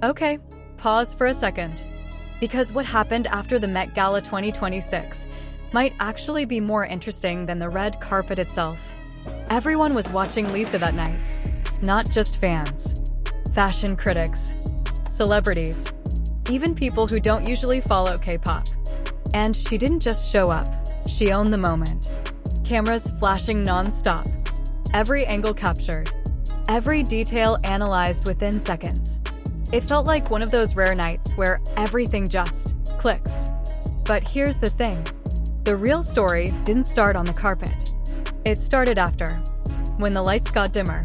Okay, pause for a second. Because what happened after the Met Gala 2026 might actually be more interesting than the red carpet itself. Everyone was watching Lisa that night. Not just fans. Fashion critics. Celebrities. Even people who don't usually follow K-pop. And she didn't just show up. She owned the moment. Cameras flashing non-stop. Every angle captured. Every detail analyzed within seconds. It felt like one of those rare nights where everything just clicks. But here's the thing. The real story didn't start on the carpet. It started after. When the lights got dimmer.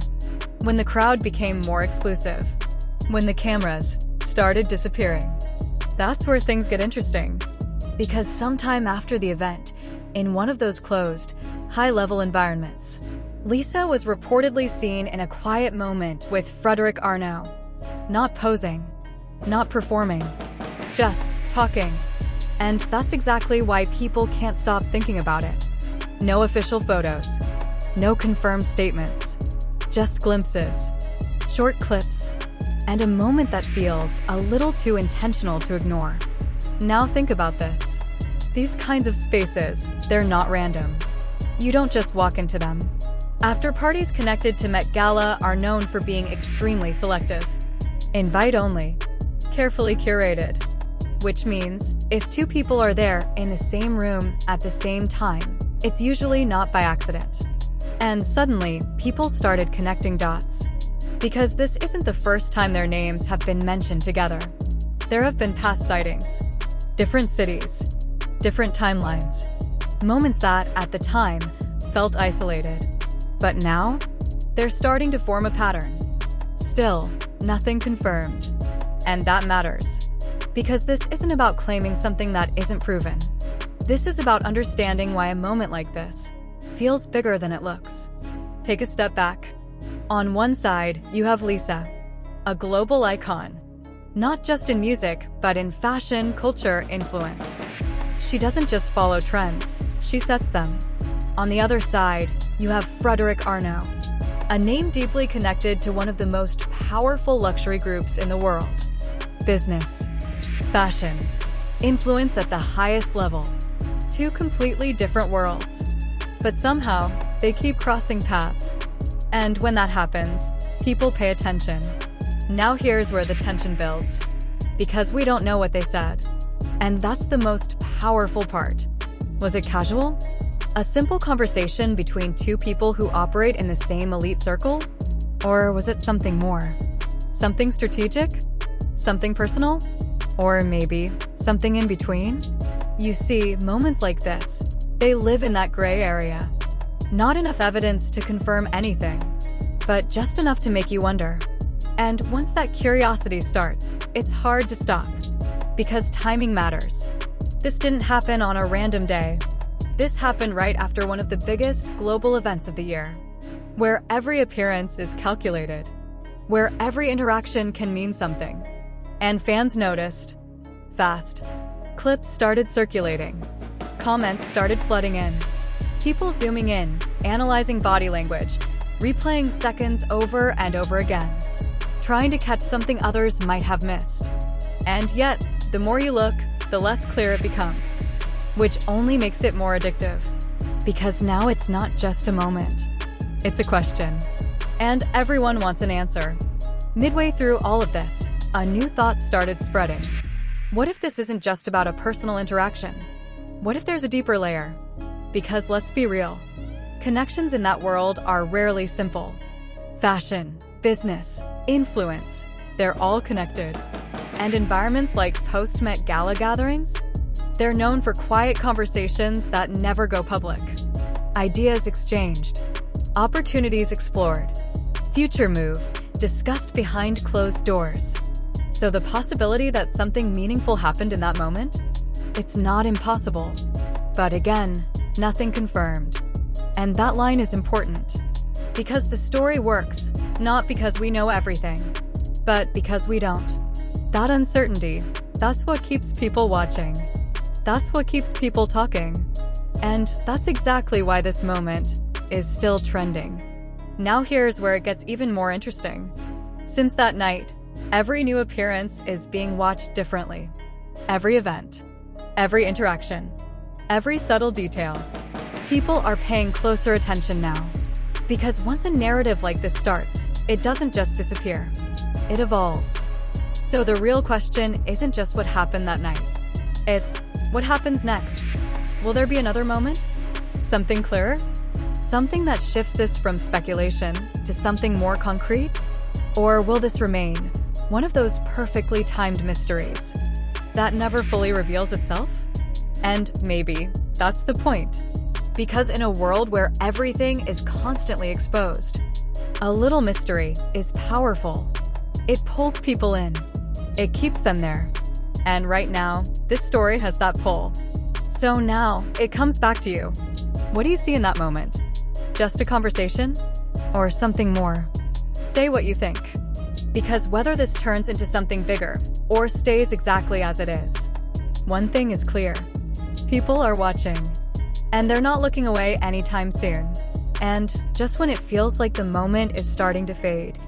When the crowd became more exclusive. When the cameras started disappearing. That's where things get interesting. Because sometime after the event, in one of those closed, high-level environments, Lisa was reportedly seen in a quiet moment with Frédéric Arnault. Not posing, not performing, just talking. And that's exactly why people can't stop thinking about it. No official photos, no confirmed statements, just glimpses, short clips, and a moment that feels a little too intentional to ignore. Now think about this. These kinds of spaces, they're not random. You don't just walk into them. After parties connected to Met Gala are known for being extremely selective. Invite only, carefully curated. Which means, if two people are there in the same room at the same time, it's usually not by accident. And suddenly, people started connecting dots. Because this isn't the first time their names have been mentioned together. There have been past sightings. Different cities. Different timelines. Moments that, at the time, felt isolated. But now, they're starting to form a pattern. Still, nothing confirmed. And that matters. Because this isn't about claiming something that isn't proven. This is about understanding why a moment like this feels bigger than it looks. Take a step back. On one side, you have Lisa, a global icon. Not just in music, but in fashion, culture, influence. She doesn't just follow trends, she sets them. On the other side, you have Frédéric Arnault, a name deeply connected to one of the most powerful luxury groups in the world. Business, fashion, influence at the highest level. Two completely different worlds. But somehow, they keep crossing paths. And when that happens, people pay attention. Now here's where the tension builds. Because we don't know what they said. And that's the most powerful part. Was it casual? A simple conversation between two people who operate in the same elite circle? Or was it something more? Something strategic? Something personal? Or maybe something in between? You see, moments like this, they live in that gray area. Not enough evidence to confirm anything, but just enough to make you wonder. And once that curiosity starts, it's hard to stop. Because timing matters. This didn't happen on a random day. This happened right after one of the biggest global events of the year, where every appearance is calculated, where every interaction can mean something. And fans noticed. Fast. Clips started circulating. Comments started flooding in. People zooming in, analyzing body language, replaying seconds over and over again, trying to catch something others might have missed. And yet, the more you look, the less clear it becomes, which only makes it more addictive. Because now it's not just a moment. It's a question. And everyone wants an answer. Midway through all of this, a new thought started spreading. What if this isn't just about a personal interaction? What if there's a deeper layer? Because let's be real, connections in that world are rarely simple. Fashion, business, influence, they're all connected. And environments like post-Met Gala gatherings? They're known for quiet conversations that never go public. Ideas exchanged, opportunities explored, future moves discussed behind closed doors. So the possibility that something meaningful happened in that moment? It's not impossible. But again, nothing confirmed. And that line is important. Because the story works, not because we know everything, but because we don't. That uncertainty, that's what keeps people watching. That's what keeps people talking. And that's exactly why this moment is still trending. Now here's where it gets even more interesting. Since that night, Every new appearance is being watched differently. Every event, every interaction, every subtle detail. People are paying closer attention now. Because once a narrative like this starts, it doesn't just disappear. It evolves. So the real question isn't just what happened that night. It's what happens next. Will there be another moment? Something clearer? Something that shifts this from speculation to something more concrete? Or will this remain one of those perfectly timed mysteries that never fully reveals itself? And maybe that's the point. Because in a world where everything is constantly exposed, a little mystery is powerful. It pulls people in. It keeps them there. And right now, this story has that pull. So now, it comes back to you. What do you see in that moment? Just a conversation? Or something more? Say what you think. Because whether this turns into something bigger or stays exactly as it is, one thing is clear. People are watching. And they're not looking away anytime soon. And just when it feels like the moment is starting to fade,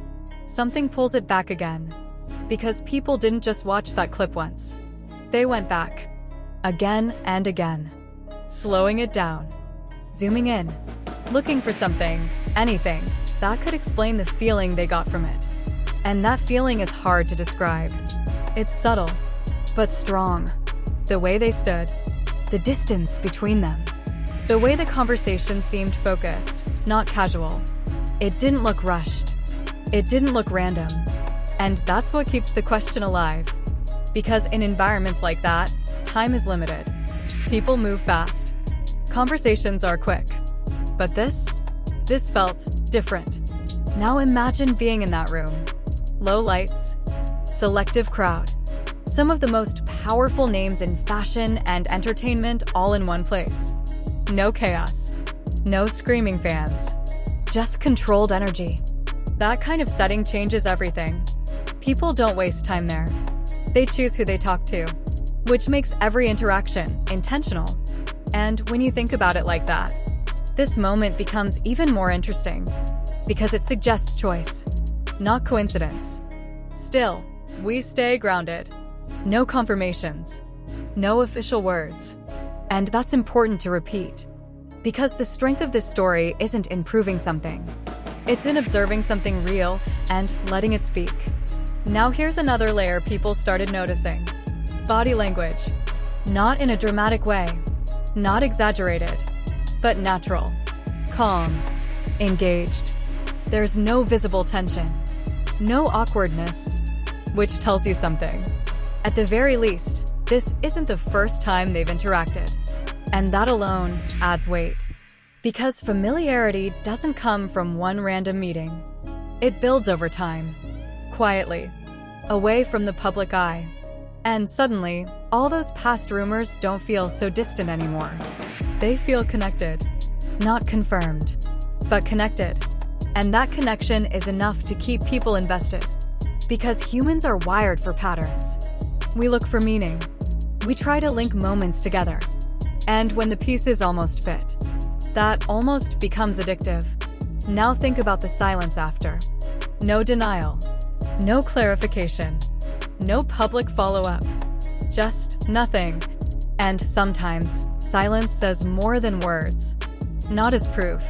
something pulls it back again. Because people didn't just watch that clip once. They went back. Again and again. Slowing it down. Zooming in. Looking for something, anything, that could explain the feeling they got from it. And that feeling is hard to describe. It's subtle, but strong. The way they stood. The distance between them. The way the conversation seemed focused, not casual. It didn't look rushed. It didn't look random. And that's what keeps the question alive. Because in environments like that, time is limited. People move fast. Conversations are quick. But this felt different. Now imagine being in that room. Low lights, selective crowd. Some of the most powerful names in fashion and entertainment all in one place. No chaos. No screaming fans. Just controlled energy. That kind of setting changes everything. People don't waste time there. They choose who they talk to, which makes every interaction intentional. And when you think about it like that, this moment becomes even more interesting because it suggests choice, not coincidence. Still, we stay grounded. No confirmations, no official words. And that's important to repeat because the strength of this story isn't in proving something. It's in observing something real and letting it speak. Now here's another layer people started noticing. Body language. Not in a dramatic way, not exaggerated, but natural, calm, engaged. There's no visible tension, no awkwardness, which tells you something. At the very least, this isn't the first time they've interacted. And that alone adds weight. Because familiarity doesn't come from one random meeting. It builds over time, quietly, away from the public eye. And suddenly, all those past rumors don't feel so distant anymore. They feel connected. Not confirmed, but connected. And that connection is enough to keep people invested. Because humans are wired for patterns. We look for meaning. We try to link moments together. And when the pieces almost fit, that almost becomes addictive. Now think about the silence after. No denial. No clarification. No public follow-up. Just nothing. And sometimes, silence says more than words. Not as proof,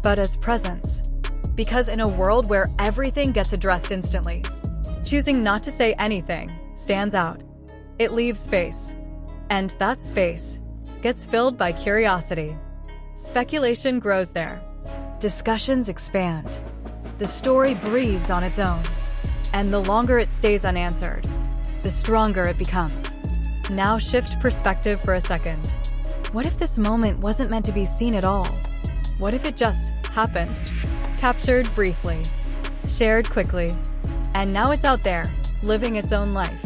but as presence. Because in a world where everything gets addressed instantly, choosing not to say anything stands out. It leaves space. And that space gets filled by curiosity. Speculation grows there. Discussions expand. The story breathes on its own. And the longer it stays unanswered, the stronger it becomes. Now shift perspective for a second. What if this moment wasn't meant to be seen at all? What if it just happened? Captured briefly, shared quickly, and now it's out there, living its own life.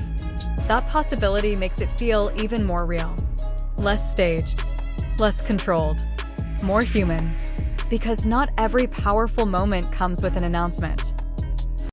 That possibility makes it feel even more real. Less staged, less controlled, more human. Because not every powerful moment comes with an announcement.